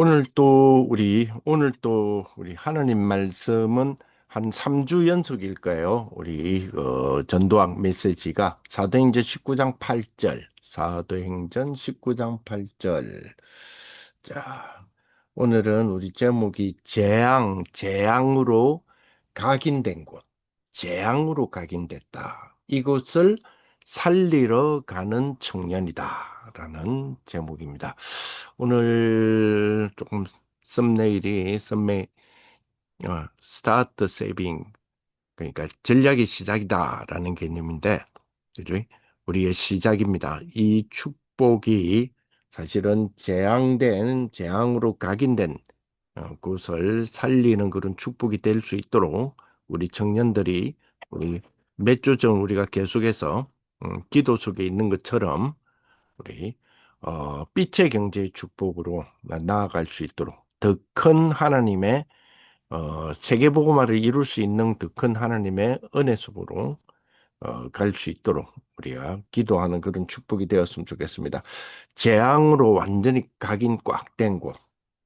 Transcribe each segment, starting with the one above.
오늘 또 우리 하나님 말씀은 한 3주 연속일 거예요. 우리 전도학 메시지가 사도행전 19장 8절. 사도행전 19장 8절. 자, 오늘은 우리 제목이 재앙으로 각인된 곳. 재앙으로 각인됐다. 이곳을 살리러 가는 청년이다라는 제목입니다. 오늘 조금 썸네일이 스타트 세이빙, 그러니까 전략의 시작이다라는 개념인데, 그죠? 우리의 시작입니다. 이 축복이 사실은 재앙으로 각인된 그것을 살리는 그런 축복이 될 수 있도록 우리 청년들이 우리 몇 주 전 우리가 계속해서 기도 속에 있는 것처럼 우리 빛의 경제의 축복으로 나아갈 수 있도록 더 큰 하나님의 세계복음화를 이룰 수 있는 더 큰 하나님의 은혜 속으로 갈 수 있도록 우리가 기도하는 그런 축복이 되었으면 좋겠습니다. 재앙으로 완전히 각인 꽉 된 곳,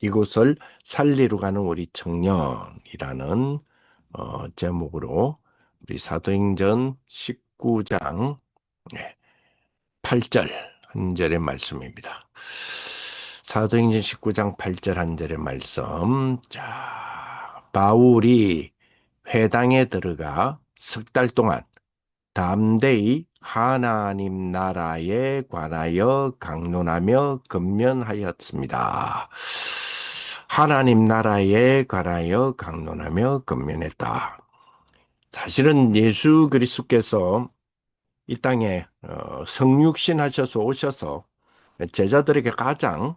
이곳을 살리러 가는 우리 청년이라는 제목으로 우리 사도행전 19장 8절 한 절의 말씀입니다. 사도행전 19장 8절 한 절의 말씀. 자, 바울이 회당에 들어가 석 달 동안 담대히 하나님 나라에 관하여 강론하며 권면하였습니다. 하나님 나라에 관하여 강론하며 권면했다. 사실은 예수 그리스도께서 이 땅에 성육신 하셔서 오셔서 제자들에게 가장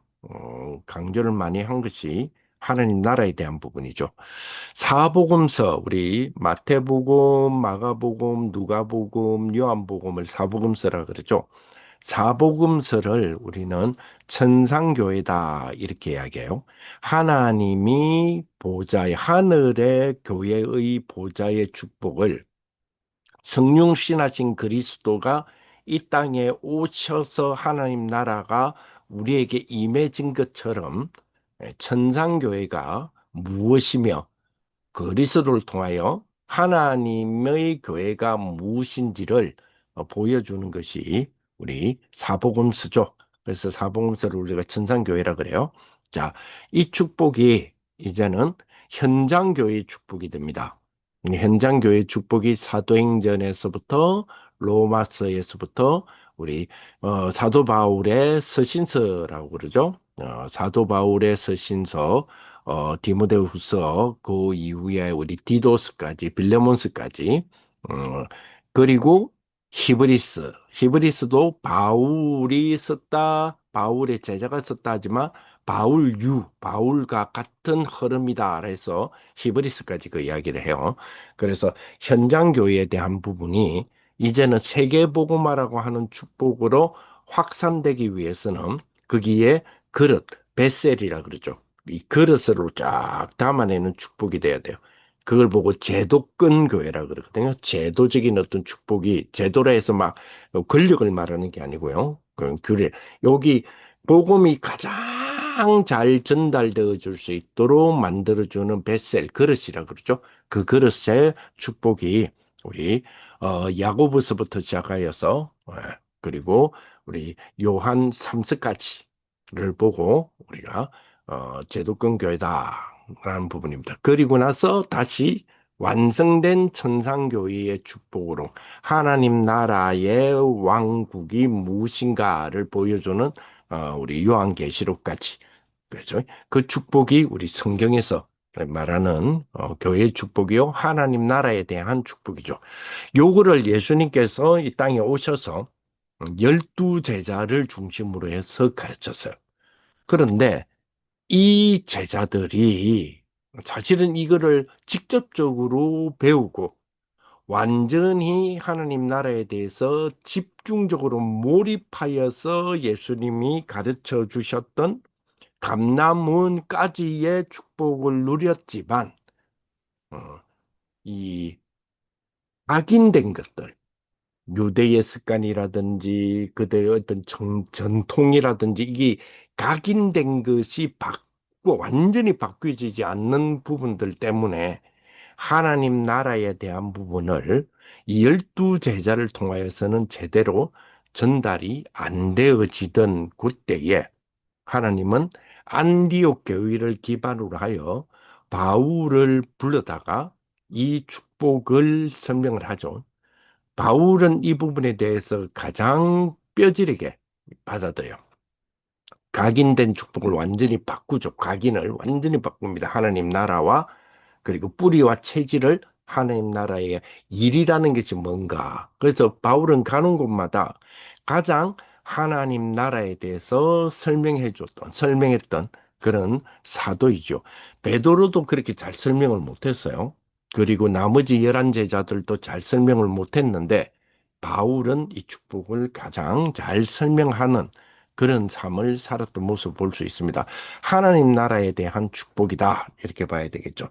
강조를 많이 한 것이 하나님 나라에 대한 부분이죠. 사복음서, 우리 마태복음, 마가복음, 누가복음, 요한복음을 사복음서라 그러죠. 사복음서를 우리는 천상교회다 이렇게 이야기해요. 하나님이 하늘의 교회의 보좌의 축복을 성육신하신 그리스도가 이 땅에 오셔서 하나님 나라가 우리에게 임해진 것처럼 천상교회가 무엇이며 그리스도를 통하여 하나님의 교회가 무엇인지를 보여주는 것이 우리 사복음서죠. 그래서 사복음서를 우리가 천상교회라 그래요. 자, 이 축복이 이제는 현장교회의 축복이 됩니다. 현장교회의 축복이 사도행전에서부터 로마서에서부터 우리 사도 바울의 서신서라고 그러죠. 사도 바울의 서신서, 디모데후서, 그 이후에 우리 디도스까지, 빌레몬스까지, 어, 그리고 히브리스도 바울이 썼다, 바울의 제자가 썼다 하지만 바울과 같은 흐름이다 해서 히브리스까지 그 이야기를 해요. 그래서 현장 교회에 대한 부분이 이제는 세계복음화라고 하는 축복으로 확산되기 위해서는 거기에 그릇, 베셀이라 그러죠. 이 그릇으로 쫙 담아내는 축복이 돼야 돼요. 그걸 보고 제도권 교회라 그러거든요. 제도적인 어떤 축복이 제도라 해서 막 권력을 말하는 게 아니고요. 그 교회 여기 복음이 가장 잘 전달되어 줄 수 있도록 만들어주는 베셀 그릇이라 그러죠. 그 그릇의 축복이 우리 야고보서부터 시작하여서 그리고 우리 요한 3서까지를 보고 우리가 제도권 교회다라는 부분입니다. 그리고 나서 다시 완성된 천상교회의 축복으로 하나님 나라의 왕국이 무엇인가를 보여주는 우리 요한계시록까지 그렇죠? 그 축복이 우리 성경에서 말하는 교회의 축복이요 하나님 나라에 대한 축복이죠. 요거를 예수님께서 이 땅에 오셔서 12제자를 중심으로 해서 가르쳤어요. 그런데 이 제자들이 사실은 이거를 직접적으로 배우고 완전히 하나님 나라에 대해서 집중적으로 몰입하여서 예수님이 가르쳐 주셨던 감람문까지의 축복을 누렸지만 어, 이 악인된 것들 유대의 습관이라든지 그들의 어떤 전통이라든지 이게 각인된 것이 완전히 바뀌어지지 않는 부분들 때문에 하나님 나라에 대한 부분을 이 12제자를 통하여서는 제대로 전달이 안 되어지던 그때에 하나님은 안디옥 교회를 기반으로 하여 바울을 불러다가 이 축복을 설명을 하죠. 바울은 이 부분에 대해서 가장 뼈저리게 받아들여요. 각인된 축복을 완전히 바꾸죠. 각인을 완전히 바꿉니다. 하나님 나라와 그리고 뿌리와 체질을 하나님 나라의 일이라는 것이 뭔가. 그래서 바울은 가는 곳마다 가장 하나님 나라에 대해서 설명했던 그런 사도이죠. 베드로도 그렇게 잘 설명을 못했어요. 그리고 나머지 11제자들도 잘 설명을 못했는데 바울은 이 축복을 가장 잘 설명하는 그런 삶을 살았던 모습을 볼 수 있습니다. 하나님 나라에 대한 축복이다. 이렇게 봐야 되겠죠.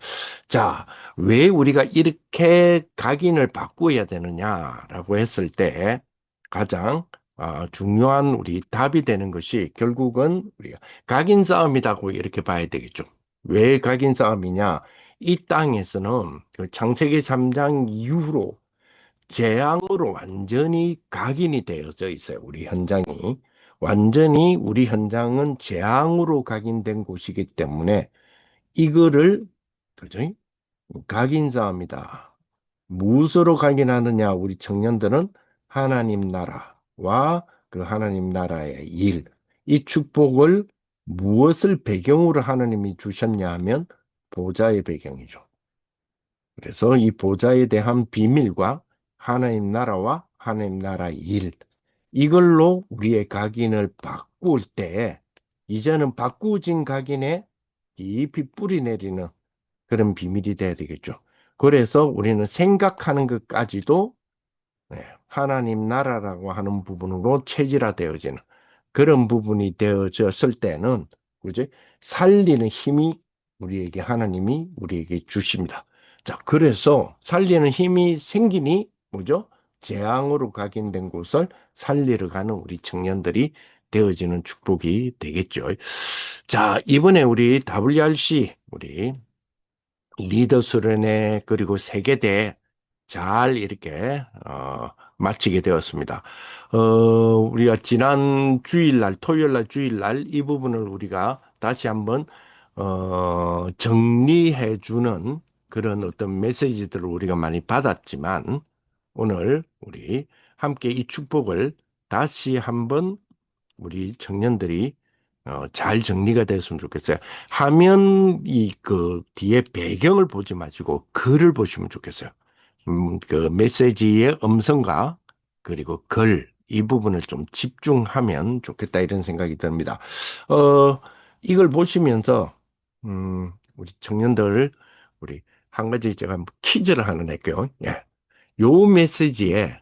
자, 왜 우리가 이렇게 각인을 바꾸어야 되느냐라고 했을 때 가장 중요한 우리 답이 되는 것이 결국은 우리가 각인 싸움이라고 이렇게 봐야 되겠죠. 왜 각인 싸움이냐? 이 땅에서는 그 창세기 3장 이후로 재앙으로 완전히 각인이 되어져 있어요. 우리 현장이. 완전히 우리 현장은 재앙으로 각인된 곳이기 때문에 이거를 도저히 각인사입니다. 무엇으로 각인하느냐? 우리 청년들은 하나님 나라와 그 하나님 나라의 일, 이 축복을 무엇을 배경으로 하나님이 주셨냐 하면 보좌의 배경이죠. 그래서 이 보좌에 대한 비밀과 하나님 나라와 하나님 나라의 일, 이걸로 우리의 각인을 바꿀 때, 이제는 바꾸어진 각인에 깊이 뿌리 내리는 그런 비밀이 돼야 되겠죠. 그래서 우리는 생각하는 것까지도 하나님 나라라고 하는 부분으로 체질화되어지는 그런 부분이 되어졌을 때는 그지? 살리는 힘이 우리에게 하나님이 우리에게 주십니다. 자, 그래서 살리는 힘이 생기니 뭐죠? 재앙으로 각인된 곳을 살리러 가는 우리 청년들이 되어지는 축복이 되겠죠. 자, 이번에 우리 WRC 우리 리더 수련회 그리고 세계대 잘 이렇게 마치게 되었습니다. 우리가 지난 주일날 토요일날 주일날 이 부분을 우리가 다시 한번 정리해 주는 그런 어떤 메시지들을 우리가 많이 받았지만 오늘 우리 함께 이 축복을 다시 한번 우리 청년들이 잘 정리가 됐으면 좋겠어요. 화면 이 그 뒤에 배경을 보지 마시고 글을 보시면 좋겠어요. 그 메시지의 음성과 그리고 글, 이 부분을 좀 집중하면 좋겠다 이런 생각이 듭니다. 이걸 보시면서 우리 청년들 우리 한 가지 제가 퀴즈를 하나 낼게요. 예. 요 메시지에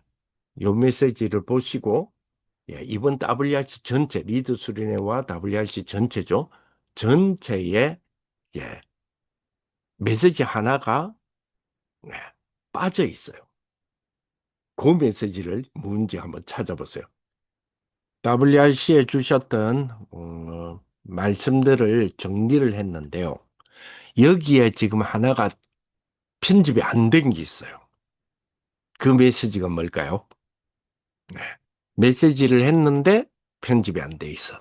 요 메시지를 보시고 예, 이번 WRC 전체, 리드 수련회와 WRC 전체죠. 전체에, 예, 메시지 하나가, 예, 빠져 있어요. 그 메시지를 뭔지 한번 찾아보세요. WRC에 주셨던, 말씀들을 정리를 했는데요. 여기에 지금 하나가 편집이 안 된 게 있어요. 그 메시지가 뭘까요? 네. 메시지를 했는데 편집이 안 돼 있어.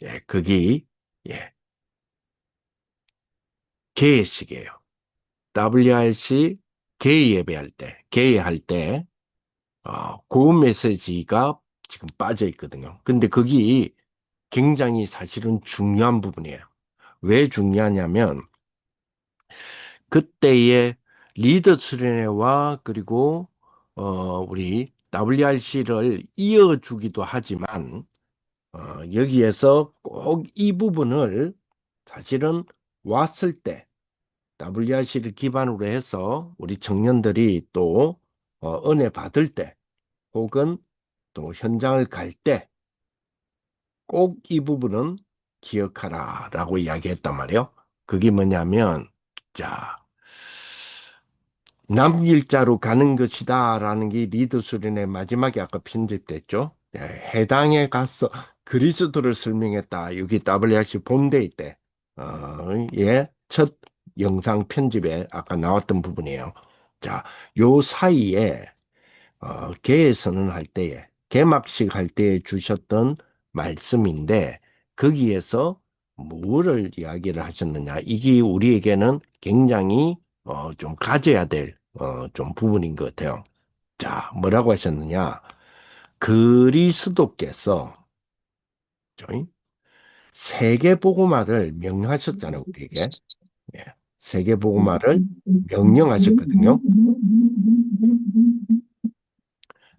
예, 그게, 예, 개회식이에요. WRC 개의 예배할 때, 개회할 때, 그 메시지가 지금 빠져 있거든요. 근데 그게 굉장히 사실은 중요한 부분이에요. 왜 중요하냐면, 그때의 리더 수련회와 그리고, 우리 WRC를 이어주기도 하지만, 여기에서 꼭 이 부분을 사실은 왔을 때, WRC를 기반으로 해서 우리 청년들이 또 은혜 받을 때 혹은 또 현장을 갈 때 꼭 이 부분은 기억하라라고 이야기했단 말이에요. 그게 뭐냐면 자 남길자로 가는 것이다라는 게 리더 수련의 마지막에 아까 편집됐죠. 예, 해당에 가서 그리스도를 설명했다. 여기 WRC 본대에 있대. 예, 첫 영상 편집에 아까 나왔던 부분이에요. 자, 요 사이에 개회선언 할 때에 개막식 할 때에 주셨던 말씀인데 거기에서 뭐를 이야기를 하셨느냐? 이게 우리에게는 굉장히 좀 가져야 될 좀 부분인 것 같아요. 자, 뭐라고 하셨느냐? 그리스도께서 저희 세계복음화를 명령하셨잖아요, 우리에게. 예. 세계복음화를 명령하셨거든요.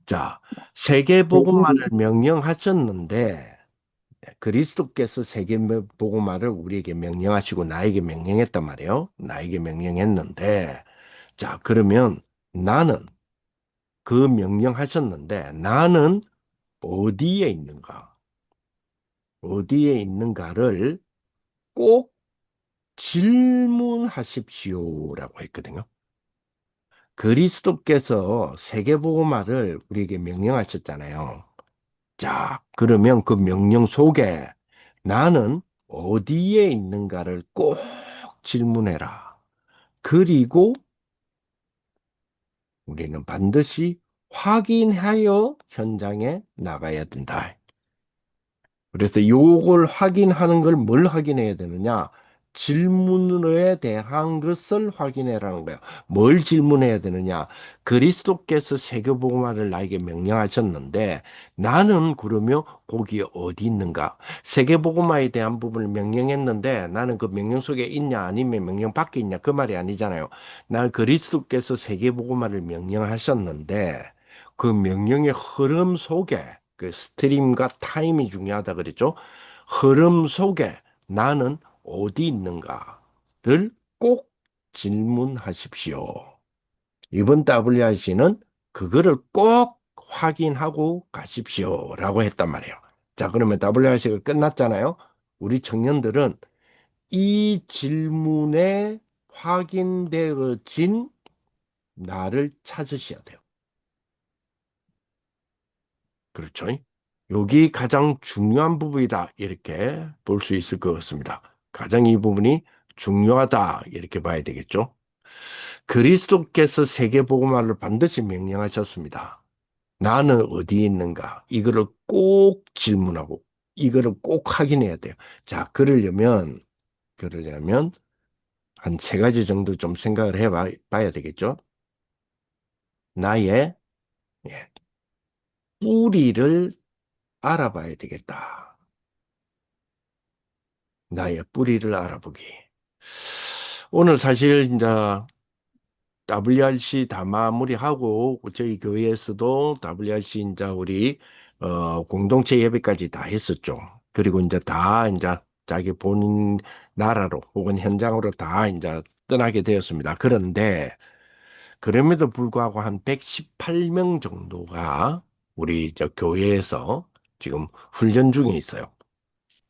자, 세계복음화를 명령하셨는데 그리스도께서 세계복음화를 우리에게 명령하시고 나에게 명령했단 말이에요. 나에게 명령했는데 자, 그러면 나는 그 명령하셨는데 나는 어디에 있는가? 어디에 있는가를 꼭 질문하십시오라고 했거든요. 그리스도께서 세계복음화를 우리에게 명령하셨잖아요. 자, 그러면 그 명령 속에 나는 어디에 있는가를 꼭 질문해라. 그리고 우리는 반드시 확인하여 현장에 나가야 된다. 그래서 요걸 확인하는 걸 뭘 확인해야 되느냐? 질문에 대한 것을 확인해라는 거예요. 뭘 질문해야 되느냐? 그리스도께서 세계복음화를 나에게 명령하셨는데 나는 그러면 거기에 어디 있는가? 세계복음화에 대한 부분을 명령했는데 나는 그 명령 속에 있냐 아니면 명령 밖에 있냐 그 말이 아니잖아요. 나 그리스도께서 세계복음화를 명령하셨는데 그 명령의 흐름 속에 그 스트림과 타임이 중요하다 그랬죠. 흐름 속에 나는 어디 있는가를 꼭 질문하십시오. 이번 WRC는 그거를 꼭 확인하고 가십시오라고 했단 말이에요. 자, 그러면 WRC가 끝났잖아요. 우리 청년들은 이 질문에 확인되어진 나를 찾으셔야 돼요. 그렇죠? 여기 가장 중요한 부분이다. 이렇게 볼 수 있을 것 같습니다. 가장 이 부분이 중요하다. 이렇게 봐야 되겠죠? 그리스도께서 세계복음화를 반드시 명령하셨습니다. 나는 어디에 있는가? 이거를 꼭 질문하고 이거를 꼭 확인해야 돼요. 자, 그러려면 한 세 가지 정도 좀 생각을 봐야 되겠죠? 나의 예, 뿌리를 알아봐야 되겠다. 나의 뿌리를 알아보기. 오늘 사실 이제 WRC 다 마무리하고 저희 교회에서도 WRC 이제 우리 공동체 예배까지 다 했었죠. 그리고 이제 다 이제 자기 본인 나라로 혹은 현장으로 다 이제 떠나게 되었습니다. 그런데 그럼에도 불구하고 한 118명 정도가 우리 저 교회에서 지금 훈련 중에 있어요.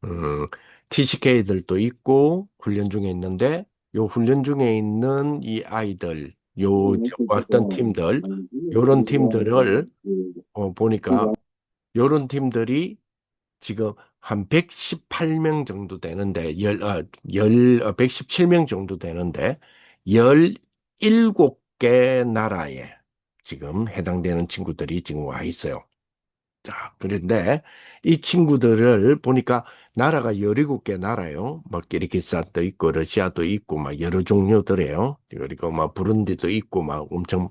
음, TCK들도 있고 훈련 중에 있는데 요 훈련 중에 있는 이 아이들 요 어떤 팀들 요런 팀들을 보니까 요런 팀들이 지금 한 118명 정도 되는데 117명 정도 되는데 17개 나라에 지금 해당되는 친구들이 지금 와 있어요. 자, 그런데 이 친구들을 보니까 나라가 17개 나라요. 막 키르기스탄도 있고 러시아도 있고 막 여러 종류들이에요. 그리고 막 부룬디도 있고 막 엄청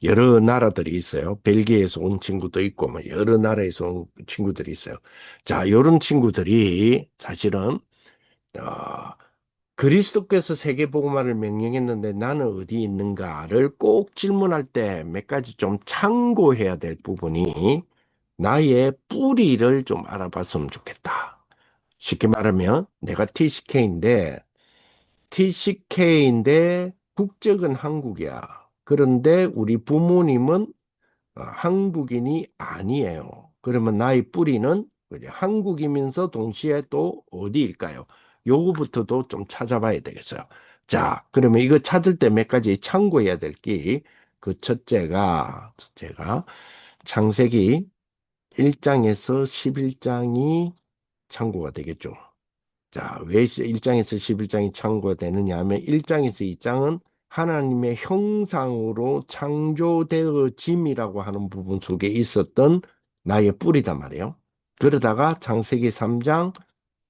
여러 나라들이 있어요. 벨기에에서 온 친구도 있고 막 여러 나라에서 온 친구들이 있어요. 자, 요런 친구들이 사실은 어, 그리스도께서 세계복음화를 명령했는데 나는 어디 있는가를 꼭 질문할 때 몇 가지 좀 참고해야 될 부분이 나의 뿌리를 좀 알아봤으면 좋겠다. 쉽게 말하면 내가 TCK인데 국적은 한국이야. 그런데 우리 부모님은 한국인이 아니에요. 그러면 나의 뿌리는 그죠? 한국이면서 동시에 또 어디일까요? 요거부터도 좀 찾아봐야 되겠어요. 자, 그러면 이거 찾을 때 몇 가지 참고해야 될 게, 그 첫째가 창세기 1장에서 11장이 참고가 되겠죠. 자, 왜 1장에서 11장이 참고되느냐 하면 1장에서 2장은 하나님의 형상으로 창조되어짐이라고 하는 부분 속에 있었던 나의 뿌리단 말이에요. 그러다가 창세기 3장,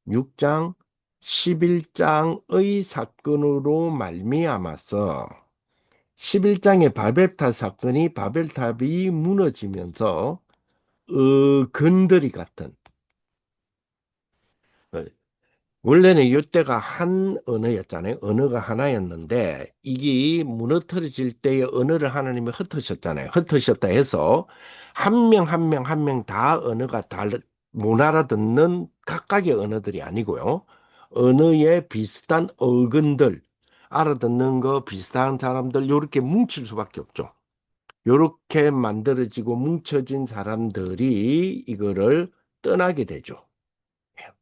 6장, 11장의 사건으로 말미암아서 11장의 바벨탑 사건이 바벨탑이 무너지면서 건더리 같은 어, 원래는 이때가 한 언어였잖아요. 언어가 하나였는데 이게 무너뜨려질 때의 언어를 하나님이 흩으셨잖아요. 흩으셨다 해서 한 명 한 명 한 명 다 언어가 못 알아듣는 각각의 언어들이 아니고요. 언어의 비슷한 어근들 알아듣는 거 비슷한 사람들 요렇게 뭉칠 수밖에 없죠. 요렇게 만들어지고 뭉쳐진 사람들이 이거를 떠나게 되죠.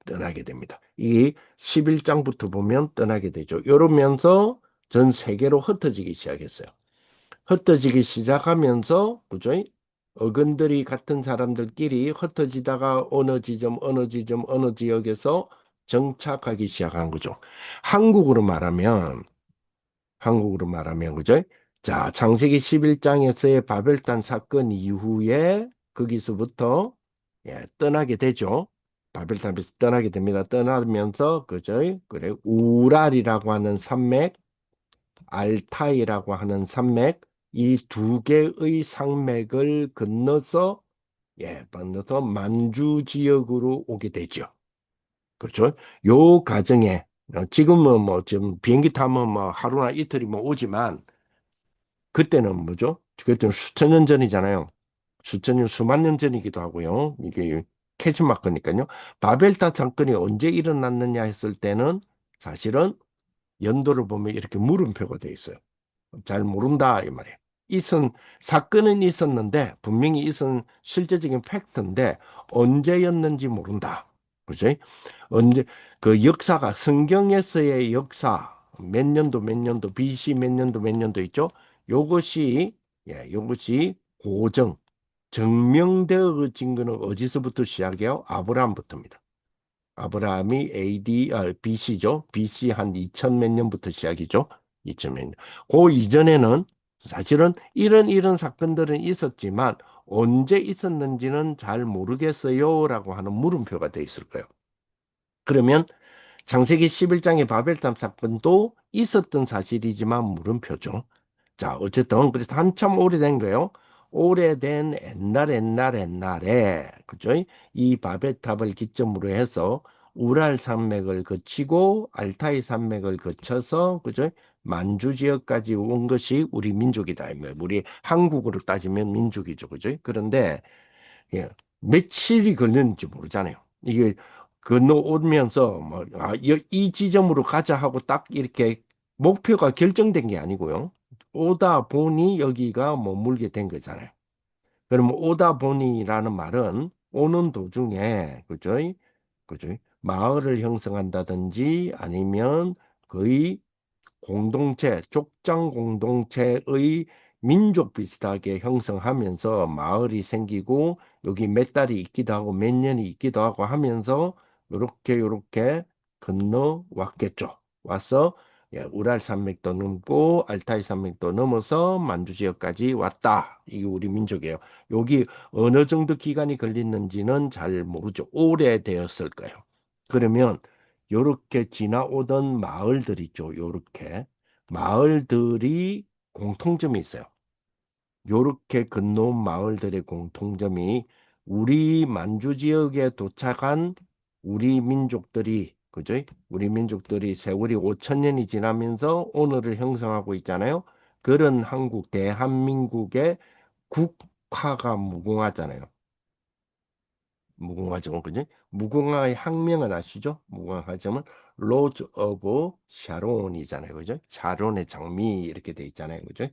떠나게 됩니다. 이 11장부터 보면 떠나게 되죠. 이러면서 전 세계로 흩어지기 시작했어요. 흩어지기 시작하면서 그죠? 어근들이 같은 사람들끼리 흩어지다가 어느 지역에서 정착하기 시작한 거죠. 한국으로 말하면 그죠? 자, 창세기 11장에서의 바벨탑 사건 이후에 거기서부터 떠나게 되죠. 바벨탑에서 떠나게 됩니다. 떠나면서 그죠? 그래 우랄이라고 하는 산맥, 알타이라고 하는 산맥 이 두 개의 산맥을 건너서 만주 지역으로 오게 되죠. 그렇죠? 요 과정에 지금은 뭐 지금 비행기 타면 뭐 하루나 이틀이 뭐 오지만 그때는 뭐죠? 그때는 수천 년 전이잖아요. 수천 년, 수만 년 전이기도 하고요. 이게 캐치마크니까요. 바벨탑 사건이 언제 일어났느냐 했을 때는 사실은 연도를 보면 이렇게 물음표가 돼 있어요. 잘 모른다 이 말이에요. 있은 사건은 있었는데 분명히 있은 실제적인 팩트인데 언제였는지 모른다. 그지? 언제 그 역사가 성경에서의 역사 몇 년도 BC 몇 년도 몇 년도 있죠? 요것이 요것이 고정 증명되어진 거는 어디서부터 시작해요? 아브라함부터입니다. 아브라함이 BC죠. BC 한 2000 몇 년부터 시작이죠. 2000 몇 년. 그 이전에는 사실은 이런 사건들은 있었지만 언제 있었는지는 잘 모르겠어요라고 하는 물음표가 돼 있을 거예요. 그러면 창세기 11장의 바벨탑 사건도 있었던 사실이지만 물음표죠. 자, 어쨌든 그래서 한참 오래된 거예요. 오래된 옛날에 그죠? 이 바벨탑을 기점으로 해서 우랄 산맥을 거치고 알타이 산맥을 거쳐서 그죠? 만주 지역까지 온 것이 우리 민족이다. 우리 한국으로 따지면 민족이죠. 그죠? 그런데 예, 며칠이 걸렸는지 모르잖아요. 이게 건너오면서 뭐, 이 지점으로 가자 하고 딱 이렇게 목표가 결정된 게 아니고요. 오다 보니 여기가 머물게 된 거잖아요. 그러면 오다 보니라는 말은 오는 도중에, 그죠? 그죠? 마을을 형성한다든지 아니면 거의 공동체, 족장 공동체의 민족 비슷하게 형성하면서 마을이 생기고 여기 몇 달이 있기도 하고 몇 년이 있기도 하고 하면서 요렇게 건너왔겠죠. 와서 우랄 산맥도 넘고 알타이 산맥도 넘어서 만주 지역까지 왔다. 이게 우리 민족이에요. 여기 어느 정도 기간이 걸리는지는 잘 모르죠. 오래되었을 거예요. 그러면 요렇게 지나오던 마을들 있죠. 요렇게 마을들이 공통점이 있어요. 요렇게 건너온 마을들의 공통점이 우리 만주 지역에 도착한 우리 민족들이 그죠? 우리 민족들이 세월이 5천 년이 지나면서 오늘을 형성하고 있잖아요. 그런 한국 대한민국의 국화가 무궁화잖아요. 무궁화점, 그지? 무궁화의 학명은 아시죠? 무궁화 화점은 로즈 오브 샤론이잖아요, 그죠? 샤론의 장미 이렇게 돼 있잖아요, 그죠?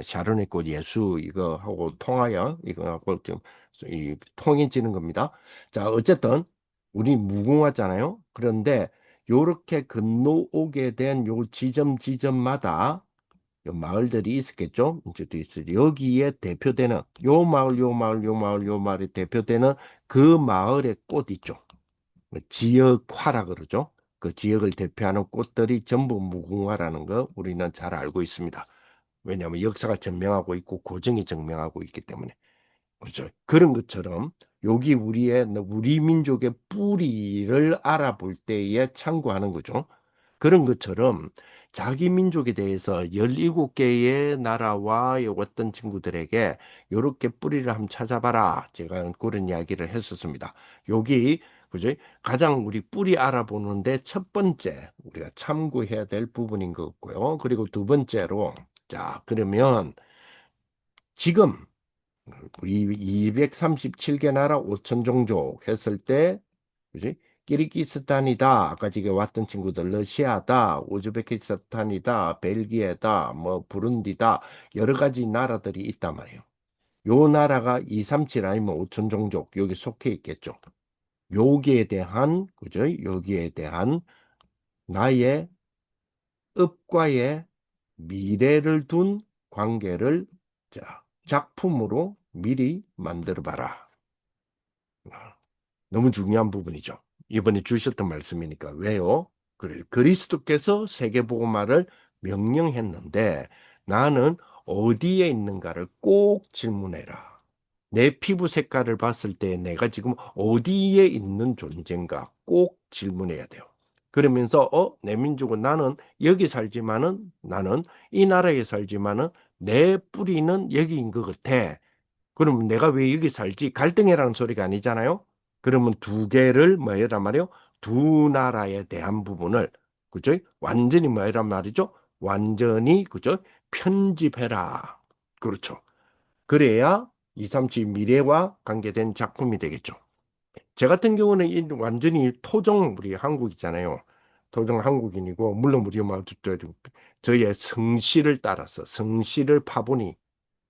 샤론의 꽃 예수 이거하고 통하여 이거하고 좀이 통해지는 겁니다. 자, 어쨌든 우리 무궁화잖아요. 그런데 요렇게 건너오게 된 요 지점마다 요 마을들이 있었겠죠? 이제 또 있어요. 여기에 대표되는 요 마을에 대표되는 그 마을의 꽃 있죠. 지역화라 그러죠. 그 지역을 대표하는 꽃들이 전부 무궁화라는 거 우리는 잘 알고 있습니다. 왜냐하면 역사가 증명하고 있고 고증이 증명하고 있기 때문에. 그렇죠. 그런 것처럼 여기 우리 민족의 뿌리를 알아볼 때에 참고하는 거죠. 그런 것처럼 자기 민족에 대해서 17개의 나라와 어떤 친구들에게 이렇게 뿌리를 한번 찾아봐라. 제가 그런 이야기를 했었습니다. 여기 그죠? 가장 우리 뿌리 알아보는데 첫 번째 우리가 참고해야 될 부분인 것 같고요. 그리고 두 번째로 자, 그러면 지금 우리 237개 나라 5천 종족 했을 때, 그지? 키르기스탄이다. 아까 지금 왔던 친구들, 러시아다, 우즈베키스탄이다, 벨기에다, 뭐, 부룬디다. 여러 가지 나라들이 있단 말이에요. 요 나라가 237 아니면 5천 종족, 여기 속해 있겠죠. 여기에 대한, 그죠? 여기에 대한 나의 읍과의 미래를 둔 관계를 자, 작품으로 미리 만들어 봐라. 너무 중요한 부분이죠. 이번에 주셨던 말씀이니까. 왜요? 그래, 그리스도께서 세계복음화를 명령했는데 나는 어디에 있는가를 꼭 질문해라. 내 피부 색깔을 봤을 때 내가 지금 어디에 있는 존재인가 꼭 질문해야 돼요. 그러면서 내 민족은 나는 여기 살지만은 나는 이 나라에 살지만은 내 뿌리는 여기인 것 같아. 그럼 내가 왜 여기 살지? 갈등이라는 소리가 아니잖아요. 그러면 두 개를 뭐란 말이요? 두 나라에 대한 부분을 그죠? 완전히 뭐란 말이죠? 완전히 그죠? 편집해라. 그렇죠. 그래야 237 미래와 관계된 작품이 되겠죠. 제 같은 경우는 완전히 토종 우리 한국이잖아요. 토종 한국인이고 물론 우리 뭐 저의 성씨를 따라서 성씨를 파보니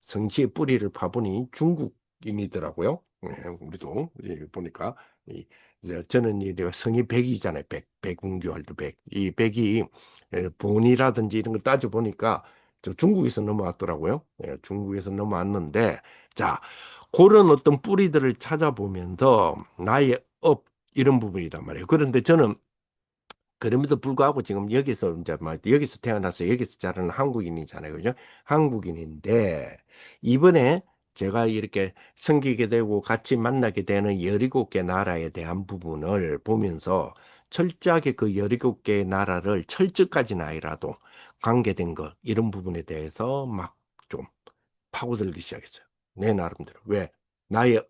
성씨의 뿌리를 파보니 중국인이더라고요. 예, 우리도 보니까 이제 저는 내가 성이 백이잖아요. 백운교활도 백. 이 백이 본이라든지 이런 걸 따져 보니까 저 중국에서 넘어왔더라고요. 예, 중국에서 넘어왔는데 자 그런 어떤 뿌리들을 찾아보면서 나의 업 이런 부분이란 말이에요. 그런데 저는 그럼에도 불구하고 지금 여기서 이제 막 여기서 태어나서 여기서 자라는 한국인이잖아요. 그죠? 한국인인데 이번에 제가 이렇게 섬기게 되고 같이 만나게 되는 17개 나라에 대한 부분을 보면서 철저하게 그 17개의 나라를 철저까지는 아니라도 관계된 것 이런 부분에 대해서 막 좀 파고들기 시작했어요. 내 나름대로. 왜? 나의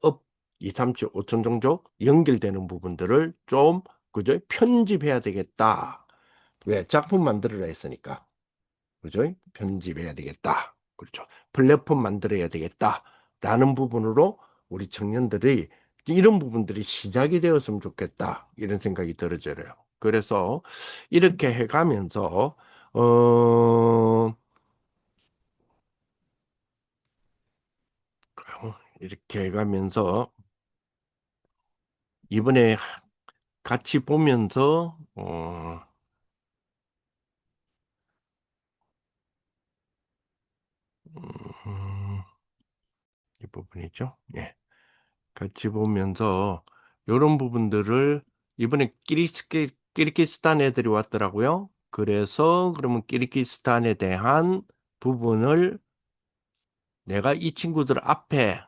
2, 3, 7, 5천 종족 연결되는 부분들을 좀 그죠? 편집해야 되겠다. 왜? 작품 만들어라 했으니까. 그죠? 편집해야 되겠다. 그렇죠. 플랫폼 만들어야 되겠다. 라는 부분으로 우리 청년들이 이런 부분들이 시작이 되었으면 좋겠다. 이런 생각이 들어져요. 그래서 이렇게 해가면서 어 이렇게 해가면서 이번에 같이 보면서 음, 이 부분이죠. 예. 같이 보면서 이런 부분들을 이번에 키르기스탄 애들이 왔더라고요. 그래서 그러면 키르기스탄에 대한 부분을 내가 이 친구들 앞에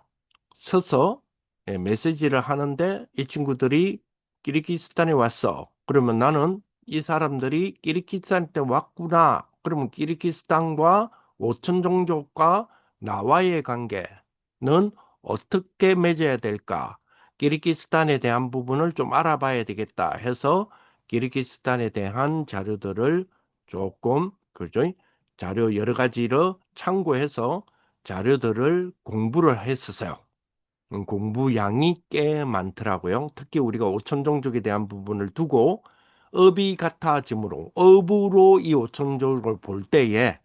서서 메시지를 하는데 이 친구들이 키르기스탄에 왔어. 그러면 나는 이 사람들이 키르기스탄 때 왔구나. 그러면 키르기스탄과 오천 종족과 나와의 관계는 어떻게 맺어야 될까? 키르기스탄에 대한 부분을 좀 알아봐야 되겠다 해서 키르기스탄에 대한 자료들을 조금 그죠? 자료 여러 가지로 참고해서 자료들을 공부를 했었어요. 공부량이 꽤 많더라고요. 특히 우리가 오천종족에 대한 부분을 두고 업이 같아지므로 업으로 이 오천종족을 볼 때에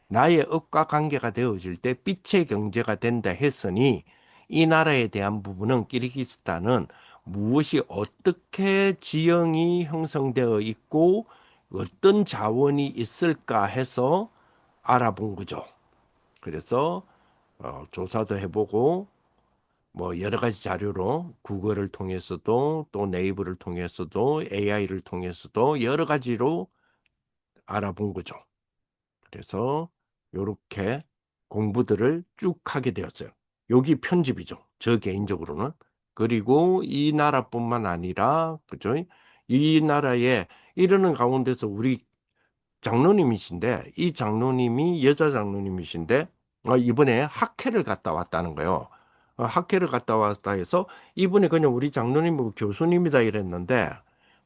나의 업과 관계가 되어질 때 빛의 경제가 된다 했으니 이 나라에 대한 부분은 키르기스탄은 무엇이 어떻게 지형이 형성되어 있고 어떤 자원이 있을까 해서 알아본 거죠. 그래서 조사도 해보고 뭐 여러 가지 자료로 구글을 통해서도 또 네이버를 통해서도 AI를 통해서도 여러 가지로 알아본 거죠. 그래서 요렇게 공부들을 쭉 하게 되었어요. 여기 편집이죠. 저 개인적으로는. 그리고 이 나라뿐만 아니라, 그죠? 이 나라에 이러는 가운데서 우리 장로님이신데, 이 장로님이 여자 장로님이신데, 이번에 학회를 갔다 왔다는 거예요. 학회를 갔다 왔다 해서 이분이 그냥 우리 장로님이고 교수님이다 이랬는데,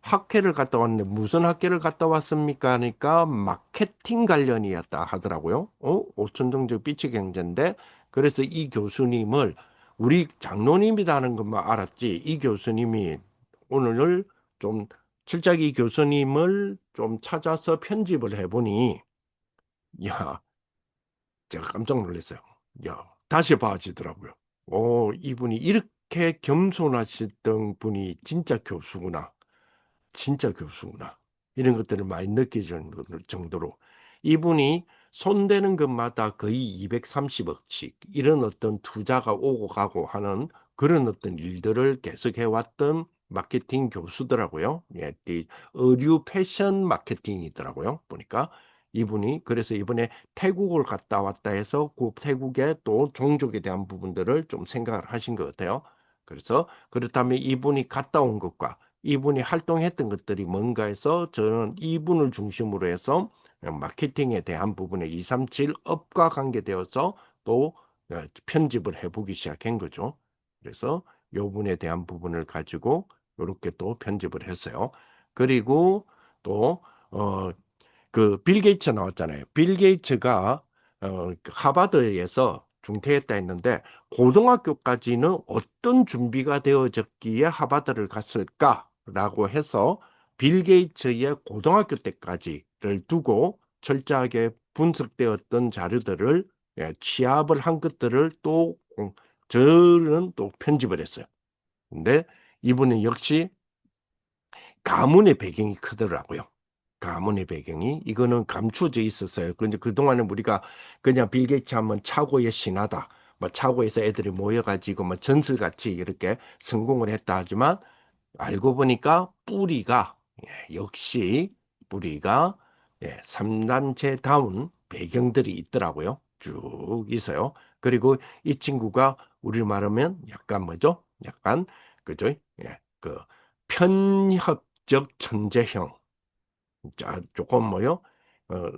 학회를 갔다 왔는데 무슨 학회를 갔다 왔습니까? 하니까 마케팅 관련이었다 하더라고요. 오천정적 빛의 경제인데, 그래서 이 교수님을 우리 장로님이라는 것만 알았지, 이 교수님이 오늘 좀 칠자기 교수님을 좀 찾아서 편집을 해보니, 야, 제가 깜짝 놀랐어요. 야, 다시 봐지더라고요. 이분이 이렇게 겸손하셨던 분이 진짜 교수구나. 진짜 교수구나. 이런 것들을 많이 느끼는 정도로. 이분이 손대는 것마다 거의 230억씩 이런 어떤 투자가 오고 가고 하는 그런 어떤 일들을 계속 해왔던 마케팅 교수더라고요. 예, 이 의류 패션 마케팅이더라고요. 보니까 이분이 그래서 이번에 태국을 갔다 왔다 해서 그 태국의 또 종족에 대한 부분들을 좀 생각을 하신 것 같아요. 그래서 그렇다면 이분이 갔다 온 것과 이분이 활동했던 것들이 뭔가 해서 저는 이분을 중심으로 해서 마케팅에 대한 부분에 237 업과 관계되어서 또 편집을 해보기 시작한 거죠. 그래서 요 분에 대한 부분을 가지고 이렇게 또 편집을 했어요. 그리고 또 그 빌 게이츠 나왔잖아요. 빌 게이츠가 그 하버드에서 중퇴했다 했는데 고등학교까지는 어떤 준비가 되어졌기에 하버드를 갔을까라고 해서 빌 게이츠의 고등학교 때까지를 두고 철저하게 분석되었던 자료들을 취합을 한 것들을 또 저는 또 편집을 했어요. 근데 이분은 역시 가문의 배경이 크더라고요. 가문의 배경이 이거는 감추어져 있었어요. 근데 그동안은 우리가 그냥 빌 게이츠 하면 차고의 신하다. 뭐 차고에서 애들이 모여가지고 뭐 전설같이 이렇게 성공을 했다 하지만 알고 보니까 뿌리가 역시 뿌리가 3단체다운 배경들이 있더라고요. 쭉 있어요. 그리고 이 친구가 우리 말하면 약간 뭐죠? 약간 그죠? 그 편협적 천재형. 자, 조금 뭐요? 어,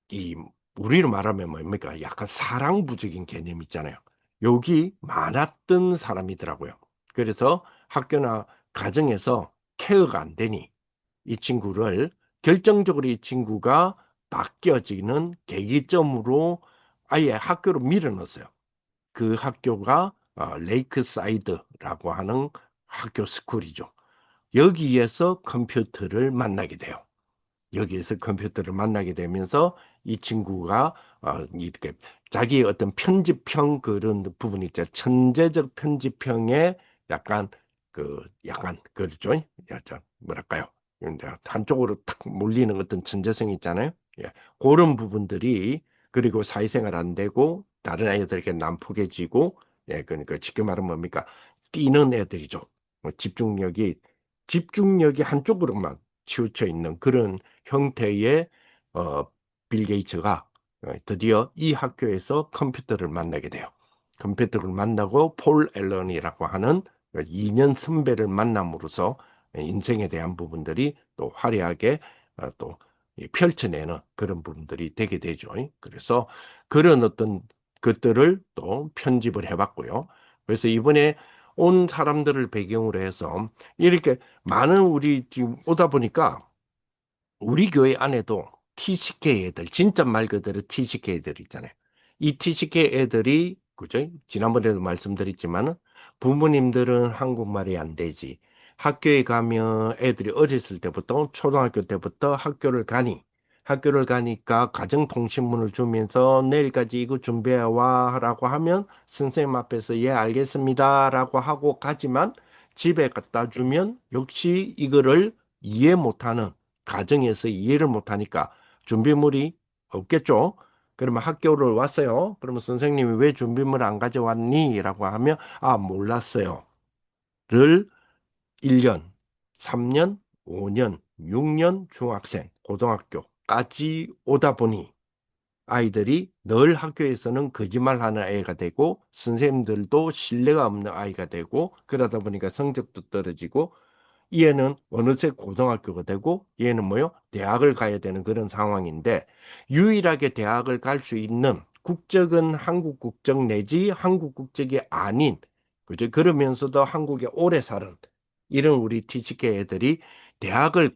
이 우리로 말하면 뭡니까? 약간 사랑부적인 개념 있잖아요. 여기 많았던 사람이더라고요. 그래서 학교나 가정에서 케어가 안 되니 이 친구를 결정적으로 이 친구가 바뀌어지는 계기점으로 아예 학교로 밀어넣었어요. 그 학교가 레이크사이드라고 하는 학교 스쿨이죠. 여기에서 컴퓨터를 만나게 돼요. 여기에서 컴퓨터를 만나게 되면서 이 친구가 이렇게 자기의 어떤 편집형 그런 부분이 있죠. 천재적 편집형에 약간 약간 그렇죠. 약간 뭐랄까요? 근데 한쪽으로 탁 몰리는 어떤 천재성이 있잖아요. 예. 그런 부분들이 그리고 사회생활 안 되고 다른 아이들에게 난폭해지고 그러니까 쉽게 말하면 뭡니까? 뛰는 애들이죠. 집중력이 한쪽으로만 치우쳐 있는 그런 형태의 어, 빌 게이츠가 드디어 이 학교에서 컴퓨터를 만나게 돼요. 컴퓨터를 만나고 폴 앨런이라고 하는 2년 선배를 만남으로써 인생에 대한 부분들이 또 화려하게 또 펼쳐내는 그런 부분들이 되게 되죠. 그래서 그런 어떤 것들을 또 편집을 해봤고요. 그래서 이번에 온 사람들을 배경으로 해서 이렇게 많은 우리 지금 오다 보니까 우리 교회 안에도 TCK 애들, 진짜 말 그대로 TCK 애들 있잖아요. 이 TCK 애들이, 그죠? 지난번에도 말씀드렸지만, 부모님들은 한국말이 안 되지. 학교에 가면 애들이 어렸을 때부터, 초등학교 때부터 학교를 가니까 가정통신문을 주면서 내일까지 이거 준비해 와 라고 하면 선생님 앞에서 예, 알겠습니다 라고 하고 가지만 집에 갖다 주면 역시 이거를 이해 못하는 가정에서 이해를 못하니까 준비물이 없겠죠. 그러면 학교를 왔어요. 그러면 선생님이 왜 준비물 안 가져왔니? 라고 하면, 아, 몰랐어요. 를 1년, 3년, 5년, 6년 중학생, 고등학교까지 오다 보니 아이들이 늘 학교에서는 거짓말하는 아이가 되고 선생님들도 신뢰가 없는 아이가 되고 그러다 보니까 성적도 떨어지고 얘는 어느새 고등학교가 되고 얘는 뭐요? 대학을 가야 되는 그런 상황인데 유일하게 대학을 갈 수 있는 국적은 한국 국적 내지 한국 국적이 아닌 그죠? 그러면서도 한국에 오래 살은 이런 우리 TCK 애들이 대학을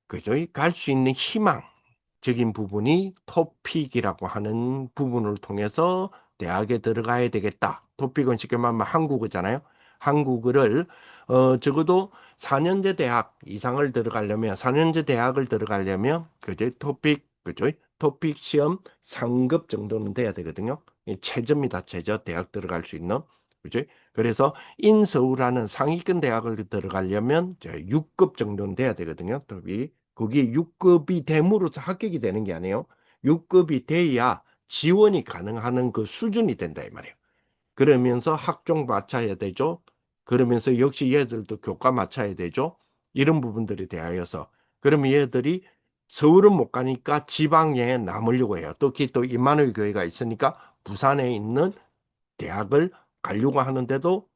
그죠? 갈 수 있는 희망적인 부분이 토픽이라고 하는 부분을 통해서 대학에 들어가야 되겠다. 토픽은 쉽게 말하면 한국어잖아요. 한국어를 적어도 4년제 대학 이상을 들어가려면 4년제 대학을 들어가려면 그죠? 토픽 그죠? 토픽 시험 상급 정도는 돼야 되거든요. 최저입니다. 최저 대학 들어갈 수 있는 그죠? 그래서 인서울하는 상위권 대학을 들어가려면 6급 정도는 돼야 되거든요. 토픽 거기에 6급이 됨으로써 합격이 되는 게 아니에요. 6급이 돼야 지원이 가능한 그 수준이 된다 이 말이에요. 그러면서 학종 맞춰야 되죠. 그러면서 역시 얘들도 교과 맞춰야 되죠. 이런 부분들이 대하여서 그러면 얘들이 서울은 못 가니까 지방에 남으려고 해요. 특히 또 임마누엘 교회가 있으니까 부산에 있는 대학을 가려고 하는데도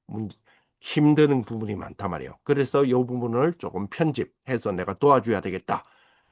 힘드는 부분이 많단 말이에요. 그래서 이 부분을 조금 편집해서 내가 도와줘야 되겠다.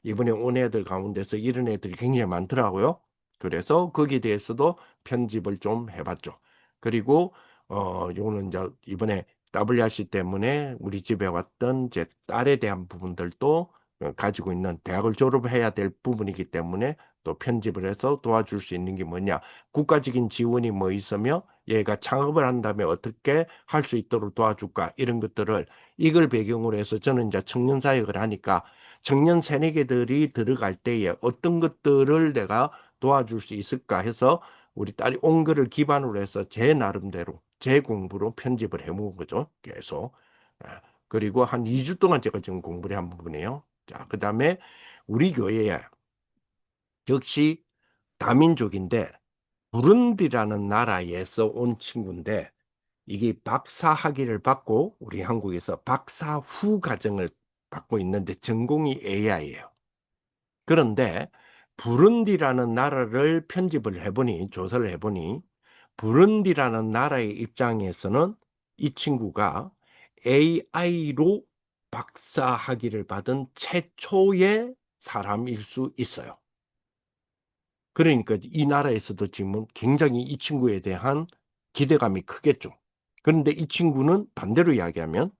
이번에 온 애들 가운데서 이런 애들이 굉장히 많더라고요. 그래서 거기에 대해서도 편집을 좀 해봤죠. 그리고 요거는 이제 이번에 WRC 때문에 우리 집에 왔던 제 딸에 대한 부분들도 가지고 있는 대학을 졸업해야 될 부분이기 때문에 또 편집을 해서 도와줄 수 있는 게 뭐냐. 국가적인 지원이 뭐 있으며 얘가 창업을 한다면 어떻게 할 수 있도록 도와줄까 이런 것들을 이걸 배경으로 해서 저는 이제 청년 사역을 하니까 청년 새내기들이 들어갈 때에 어떤 것들을 내가 도와줄 수 있을까 해서 우리 딸이 온 거를 기반으로 해서 제 나름대로 제 공부로 편집을 해먹은 거죠. 계속. 아, 그리고 한 2주 동안 제가 지금 공부를 한 부분이에요. 자, 그 다음에 우리 교회에 역시 다민족인데 부룬디라는 나라에서 온 친구인데 이게 박사 학위를 받고 우리 한국에서 박사 후 과정을 받고 있는데 전공이 AI예요. 그런데 부룬디라는 나라를 편집을 해보니 조사를 해보니 부룬디라는 나라의 입장에서는 이 친구가 AI로 박사 학위를 받은 최초의 사람일 수 있어요. 그러니까 이 나라에서도 지금 굉장히 이 친구에 대한 기대감이 크겠죠. 그런데 이 친구는 반대로 이야기하면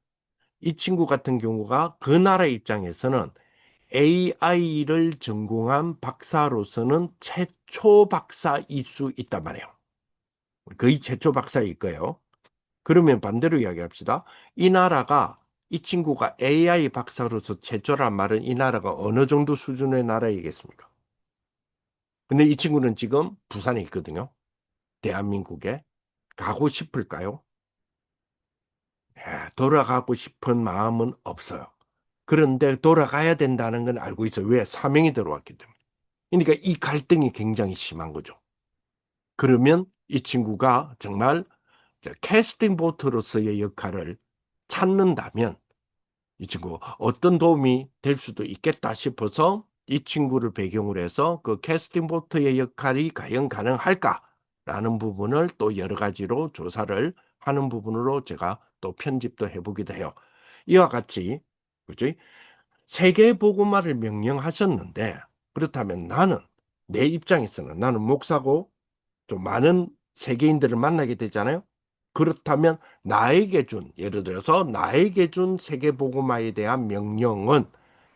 이 친구 같은 경우가 그 나라 입장에서는 AI를 전공한 박사로서는 최초 박사일 수 있단 말이에요. 거의 최초 박사일 거예요. 그러면 반대로 이야기합시다. 이 나라가 이 친구가 AI 박사로서 최초란 말은 이 나라가 어느 정도 수준의 나라이겠습니까? 근데 이 친구는 지금 부산에 있거든요. 대한민국에. 가고 싶을까요? 돌아가고 싶은 마음은 없어요. 그런데 돌아가야 된다는 건 알고 있어요. 왜? 사명이 들어왔기 때문에. 그러니까 이 갈등이 굉장히 심한 거죠. 그러면 이 친구가 정말 캐스팅 보트로서의 역할을 찾는다면 이 친구 어떤 도움이 될 수도 있겠다 싶어서 이 친구를 배경으로 해서 그 캐스팅 보트의 역할이 과연 가능할까라는 부분을 또 여러 가지로 조사를 하는 부분으로 제가 또 편집도 해보기도 해요. 이와 같이 그지? 세계복음화를 명령하셨는데 그렇다면 나는 내 입장에서는 나는 목사고 좀 많은 세계인들을 만나게 되잖아요. 그렇다면 나에게 준, 예를 들어서 나에게 준 세계복음화에 대한 명령은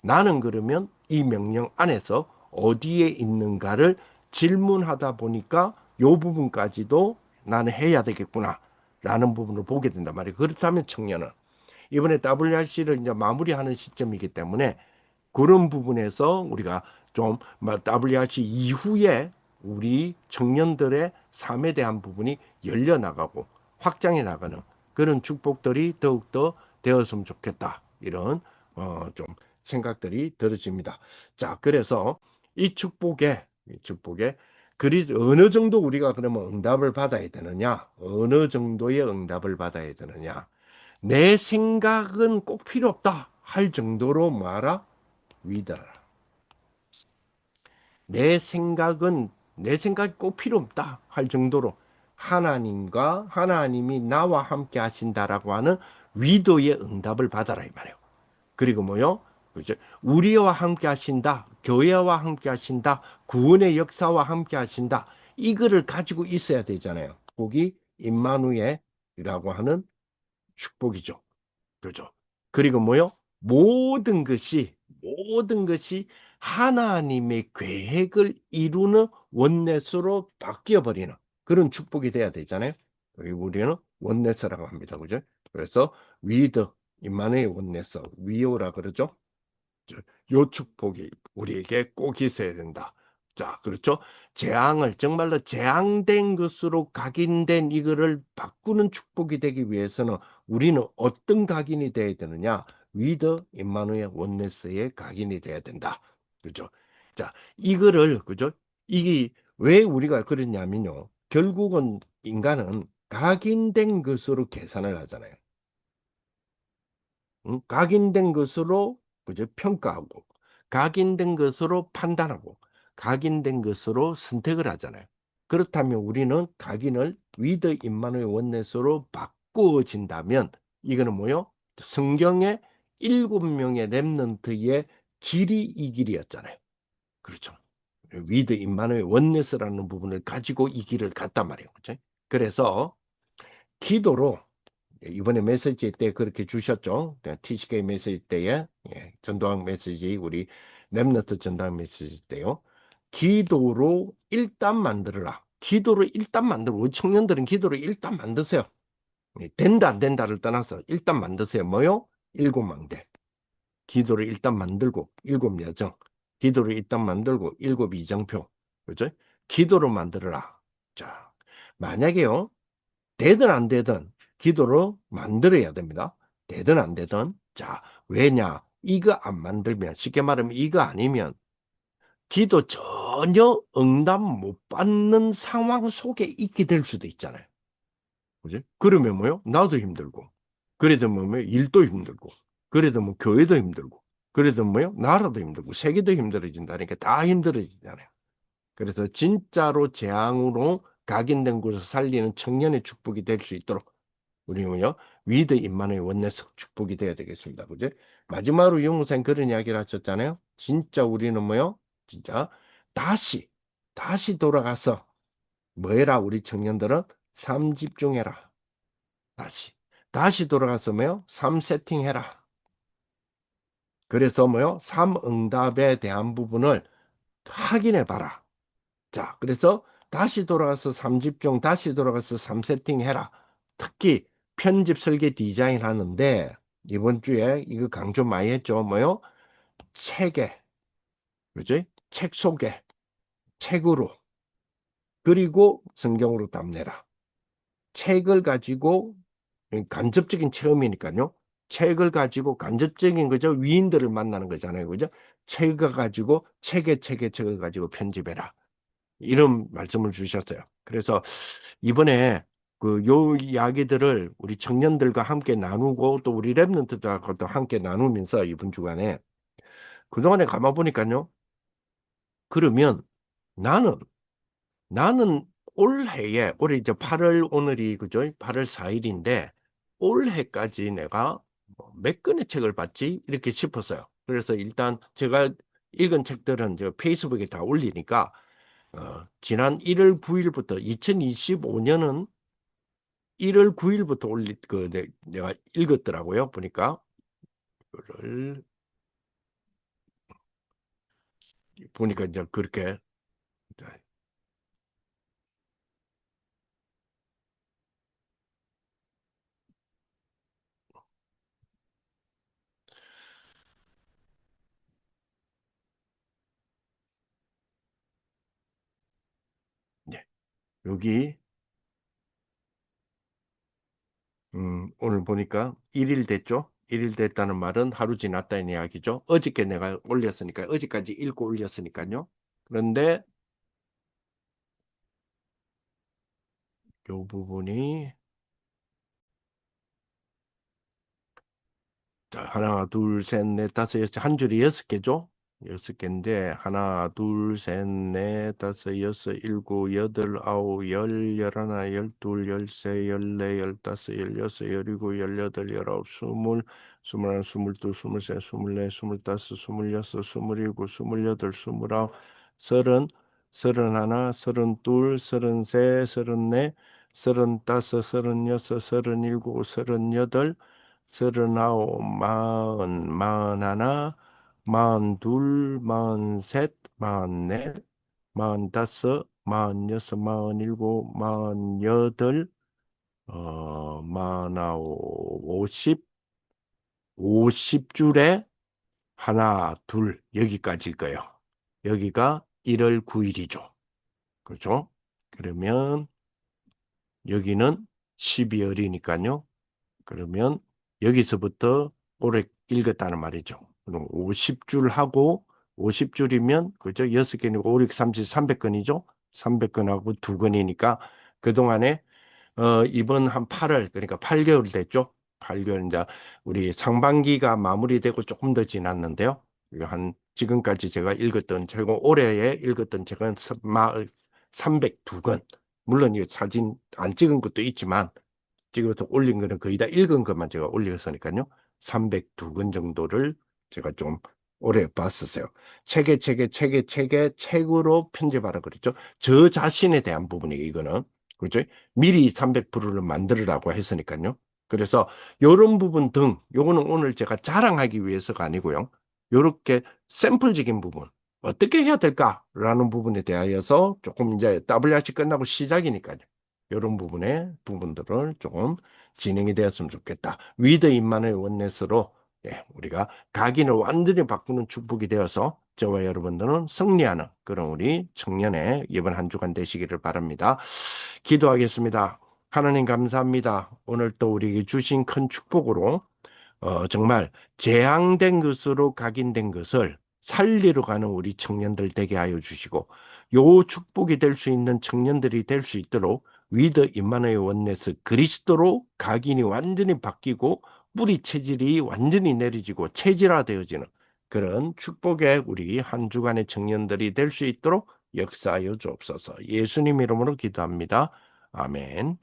나는 그러면 이 명령 안에서 어디에 있는가를 질문하다 보니까 요 부분까지도 나는 해야 되겠구나 라는 부분을 보게 된단 말이에요. 그렇다면 청년은 이번에 WRC를 이제 마무리하는 시점이기 때문에 그런 부분에서 우리가 좀 WRC 이후에 우리 청년들의 삶에 대한 부분이 열려 나가고 확장해 나가는 그런 축복들이 더욱더 되었으면 좋겠다. 이런 좀 생각들이 들어집니다. 자, 그래서 이 축복에 그리 어느 정도 우리가 그러면 응답을 받아야 되느냐? 어느 정도의 응답을 받아야 되느냐? 내 생각은 꼭 필요 없다 할 정도로 뭐하라? 위대하라. 내 생각이 꼭 필요 없다 할 정도로 하나님이 나와 함께 하신다라고 하는 위도의 응답을 받아라 이 말이에요. 그리고 뭐요? 그죠? 우리와 함께 하신다, 교회와 함께 하신다, 구원의 역사와 함께 하신다. 이거를 가지고 있어야 되잖아요. 복이 임마누엘이라고 하는 축복이죠. 그죠? 그리고 뭐요? 모든 것이 하나님의 계획을 이루는 원넷으로 바뀌어 버리는 그런 축복이 돼야 되잖아요. 여기 우리는 원넷이라고 합니다. 그죠? 그래서 위드 임마누엘 원넷 위오라 그러죠. 요 축복이 우리에게 꼭 있어야 된다. 자, 그렇죠? 정말로 재앙된 것으로 각인된 이거를 바꾸는 축복이 되기 위해서는 우리는 어떤 각인이 돼야 되느냐? 위드 임마누엘 원네스의 각인이 돼야 된다. 그죠? 자, 이거를, 그죠? 이게 왜 우리가 그러냐면요. 결국은 인간은 각인된 것으로 계산을 하잖아요. 응? 각인된 것으로 그죠? 평가하고 각인된 것으로 판단하고 각인된 것으로 선택을 하잖아요. 그렇다면 우리는 각인을 위드 임마누엘 원넷으로 바꾸어진다면 이거는 뭐요? 성경의 7명의 렘넌트의 길이 이 길이었잖아요. 그렇죠. 위드 임마누엘 원넷이라는 부분을 가지고 이 길을 갔단 말이에요. 그렇죠? 그래서 기도로 이번에 메시지 때 그렇게 주셨죠. TCK 메시지 때에 전도학 메시지 우리 렘너트 전도학 메시지 때요. 기도로 일단 만들어라. 기도를 일단 만들어. 우리 청년들은 기도를 일단 만드세요. 된다 안 된다를 떠나서 일단 만드세요. 뭐요? 일곱 망대. 기도를 일단 만들고 일곱 여정. 기도를 일단 만들고 일곱 이정표. 그죠? 기도를 만들어라. 자, 만약에요. 되든 안 되든 기도로 만들어야 됩니다. 되든 안 되든. 자, 왜냐? 이거 안 만들면, 쉽게 말하면 이거 아니면 기도 전혀 응답 못 받는 상황 속에 있게 될 수도 있잖아요. 그지? 그러면 뭐요? 나도 힘들고. 그래도 뭐 일도 힘들고. 그래도 뭐 교회도 힘들고. 그래도 뭐요? 나라도 힘들고. 세계도 힘들어진다니까 다 힘들어지잖아요. 그래서 진짜로 재앙으로 각인된 곳을 살리는 청년의 축복이 될 수 있도록 우리는요, 위드 임마누엘 원네스 축복이 돼야 되겠습니다. 그죠? 마지막으로 유무생 그런 이야기를 하셨잖아요. 진짜 우리는 뭐요? 진짜 다시 돌아가서 뭐 해라? 우리 청년들은 삶 집중해라. 다시. 다시 돌아가서 뭐요? 삶 세팅해라. 그래서 뭐요? 삶 응답에 대한 부분을 확인해 봐라. 자, 그래서 다시 돌아가서 삼집중, 다시 돌아가서 삼세팅해라. 특히 편집 설계 디자인 하는데 이번 주에 이거 강조 많이 했죠. 뭐요? 책에, 그지? 책 속에, 책으로, 그리고 성경으로 답내라. 책을 가지고 간접적인 체험이니까요. 책을 가지고 간접적인 거죠. 위인들을 만나는 거잖아요. 그죠? 책을 가지고 책을 가지고 편집해라. 이런 말씀을 주셨어요. 그래서 이번에 그 요 이야기들을 우리 청년들과 함께 나누고 또 우리 랩런트들과 함께 나누면서 이번 주간에 그동안에 가만 보니까요. 그러면 나는 올해 이제 8월 오늘이 그죠? 8월 4일인데 올해까지 내가 뭐몇 권의 책을 봤지? 이렇게 싶었어요. 그래서 일단 제가 읽은 책들은 저 페이스북에 다 올리니까 지난 1월 9일부터 2025년은 1월 9일부터 내가 읽었더라고요. 보니까 그거를 보니까 이제 그렇게 네. 여기 오늘 보니까 1일 됐죠? 1일 됐다는 말은 하루 지났다는 이야기죠. 어저께 내가 올렸으니까 어제까지 읽고 올렸으니까요. 그런데 요 부분이 자, 하나, 둘, 셋, 넷, 다섯, 여섯, 한 줄이 6개죠? 6개인데, 하나, 둘, 셋, 넷, 다섯, 여섯, 일곱, 여덟, 아홉, 열, 열하나, 열둘, 열세, 열네, 열다섯, 열여섯, 열일곱, 열여덟, 열아홉, 스물, 스물하나, 스물둘, 스물셋, 스물넷, 스물다섯, 스물여섯, 스물일곱, 스물여덟, 스물아홉, 서른, 서른하나, 서른둘, 서른셋, 서른넷, 서른다섯, 서른여섯, 서른일곱, 서른여덟, 서른아홉, 마흔, 마흔하나, 마흔둘, 마흔셋, 마흔넷, 마흔다섯, 마흔여섯, 마흔일곱, 마흔여덟, 마흔아홉, 50줄에 하나, 둘, 여기까지일 거예요. 여기가 1월 9일이죠. 그렇죠? 그러면 여기는 12월이니까요. 그러면 여기서부터 오래 읽었다는 말이죠. 그럼 50줄 하고 50줄이면 그죠? 6개니까 5, 6, 30, 300건이죠? 300건하고 2건이니까 그동안에 이번 한 8월 그러니까 8개월 됐죠? 8개월 이제 우리 상반기가 마무리되고 조금 더 지났는데요. 이거 한 지금까지 제가 읽었던 최고 올해에 읽었던 책은 302건. 물론 이 사진 안 찍은 것도 있지만 찍어서 올린 거는 거의 다 읽은 것만 제가 올렸으니까요. 302권 정도를 제가 좀 오래 봤었어요. 책으로 편집하라 그랬죠. 저 자신에 대한 부분이에요, 이거는. 그렇죠? 미리 300%를 만들으라고 했으니까요. 그래서 이런 부분 등, 요거는 오늘 제가 자랑하기 위해서가 아니고요. 요렇게 샘플적인 부분, 어떻게 해야 될까라는 부분에 대하여서 조금 이제 WRC 끝나고 시작이니까요. 이런 부분들을 조금 진행이 되었으면 좋겠다. 위드 인만의 원넷으로 우리가 각인을 완전히 바꾸는 축복이 되어서 저와 여러분들은 승리하는 그런 우리 청년의 이번 한 주간 되시기를 바랍니다. 기도하겠습니다. 하나님 감사합니다. 오늘 또 우리에게 주신 큰 축복으로 정말 재앙된 것으로 각인된 것을 살리러 가는 우리 청년들 되게 하여 주시고 요 축복이 될 수 있는 청년들이 될 수 있도록 위드 임마누엘 원네스 그리스도로 각인이 완전히 바뀌고 뿌리 체질이 완전히 내려지고 체질화되어지는 그런 축복의 우리 한 주간의 청년들이 될 수 있도록 역사하여 주옵소서. 예수님 이름으로 기도합니다. 아멘.